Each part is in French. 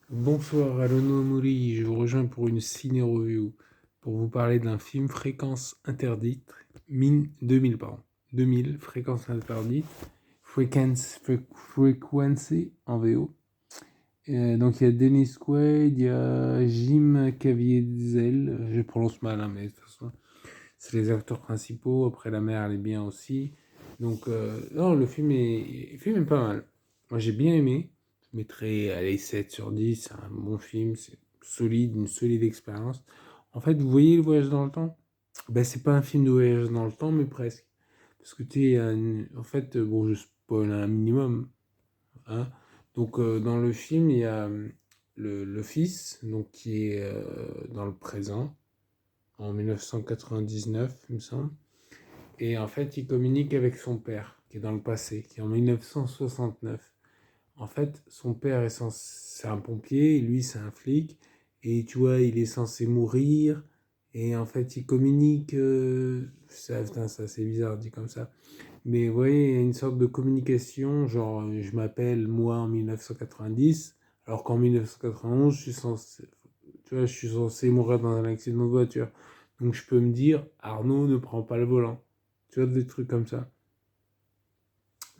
Bonsoir Alono Mouri, je vous rejoins pour une ciné-review pour vous parler d'un film Fréquence interdite, 2000 pardon, 2000, Fréquence interdite, Frequency en VO. Donc il y a Dennis Quaid, il y a Jim Caviezel, je prononce mal hein, mais de toute façon c'est les acteurs principaux, après la mère elle est bien aussi. Donc non, le film est pas mal. Moi j'ai bien aimé. Je mettrais allez, 7 sur 10, c'est un bon film, c'est solide, une solide expérience. En fait, vous voyez le voyage dans le temps? Ben c'est pas un film de voyage dans le temps, mais presque. Parce que tu sais, en fait, bon, je spoil un minimum, hein. Donc dans le film, il y a le fils, donc qui est dans le présent, en 1999, il me semble. Et en fait, il communique avec son père, qui est dans le passé, qui est en 1969. En fait, son père c'est un pompier, et lui c'est un flic, et tu vois, il est censé mourir, et en fait, il communique. Putain, ça c'est bizarre dit comme ça. Mais vous voyez, il y a une sorte de communication, genre, je m'appelle moi en 1990, alors qu'en 1991, tu vois, je suis censé mourir dans un accident de voiture. Donc je peux me dire, Arnaud ne prend pas le volant. Tu vois, des trucs comme ça.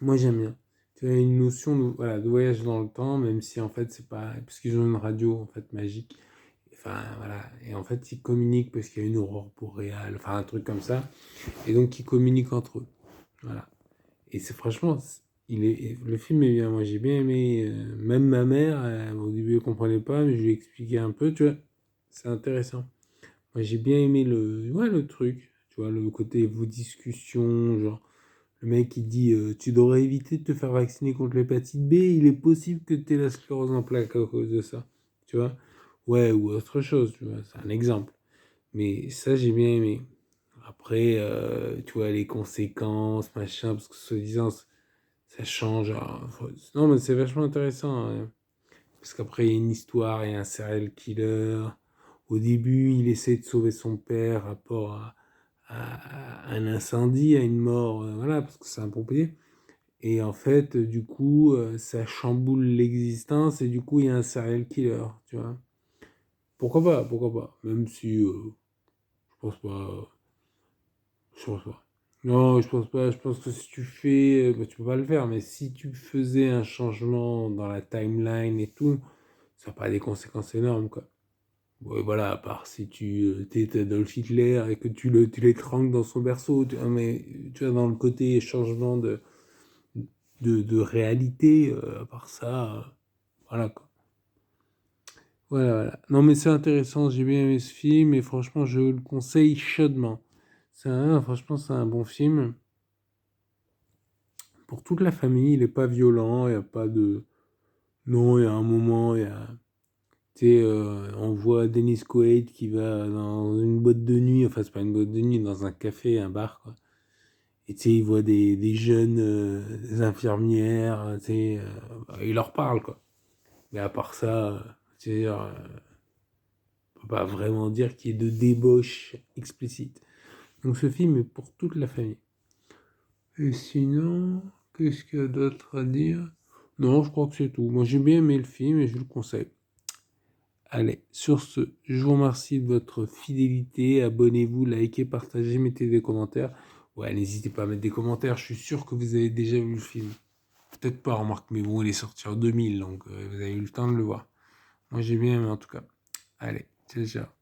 Moi, j'aime bien. Tu as une notion de, voilà, de voyage dans le temps, même si en fait, c'est pas. Parce qu'ils ont une radio en fait magique. Enfin, voilà. Et en fait, ils communiquent parce qu'il y a une aurore boréale, enfin, un truc comme ça. Et donc, ils communiquent entre eux. Voilà. Et c'est franchement, le film est bien. Moi, j'ai bien aimé. Même ma mère, au début, elle comprenait pas, mais je lui ai expliqué un peu, tu vois. C'est intéressant. Moi, j'ai bien aimé ouais, le truc. Tu vois, le côté vos discussions, genre. Le mec il dit tu devrais éviter de te faire vacciner contre l'hépatite B, il est possible que tu aies la sclérose en plaques à cause de ça. Tu vois? Ouais, ou autre chose, tu vois, c'est un exemple. Mais ça, j'ai bien aimé. Après, tu vois, les conséquences, machin, parce que soi-disant, ça change. Non, mais c'est vachement intéressant, hein. Parce qu'après, il y a une histoire, il y a un serial killer. Au début, il essaie de sauver son père rapport à un incendie, à une mort, voilà, parce que c'est un pompier. Et en fait, du coup, ça chamboule l'existence et du coup, il y a un serial killer, tu vois. Pourquoi pas, pourquoi pas. Même si, je pense pas, je pense pas. Non, je pense pas. Je pense que si tu fais, bah, tu peux pas le faire, mais si tu faisais un changement dans la timeline et tout, ça n'a pas des conséquences énormes, quoi. Ouais, voilà, à part si t'es Adolf Hitler et que tu l'étranges dans son berceau, mais tu vois, dans le côté changement de réalité, à part ça, voilà quoi. Voilà, voilà. Non, mais c'est intéressant, j'ai bien aimé ce film et franchement, je le conseille chaudement. Franchement, c'est un bon film pour toute la famille. Il est pas violent, il y a pas de. Non, il y a un moment, il y a. Tu sais, on voit Dennis Quaid qui va dans une boîte de nuit, enfin, c'est pas une boîte de nuit, dans un café, un bar, quoi. Et tu sais, il voit des jeunes des infirmières, tu sais, il leur parle, quoi. Mais à part ça, tu sais, on peut pas vraiment dire qu'il y ait de débauche explicite. Donc ce film est pour toute la famille. Et sinon, qu'est-ce qu'il y a d'autre à dire? Non, je crois que c'est tout. Moi j'ai bien aimé le film et je le conseille. Allez, sur ce, je vous remercie de votre fidélité. Abonnez-vous, likez, partagez, mettez des commentaires. Ouais, n'hésitez pas à mettre des commentaires. Je suis sûr que vous avez déjà vu le film. Peut-être pas, remarque, mais bon, il est sorti en 2000, donc vous avez eu le temps de le voir. Moi j'ai bien aimé en tout cas. Allez, ciao, ciao.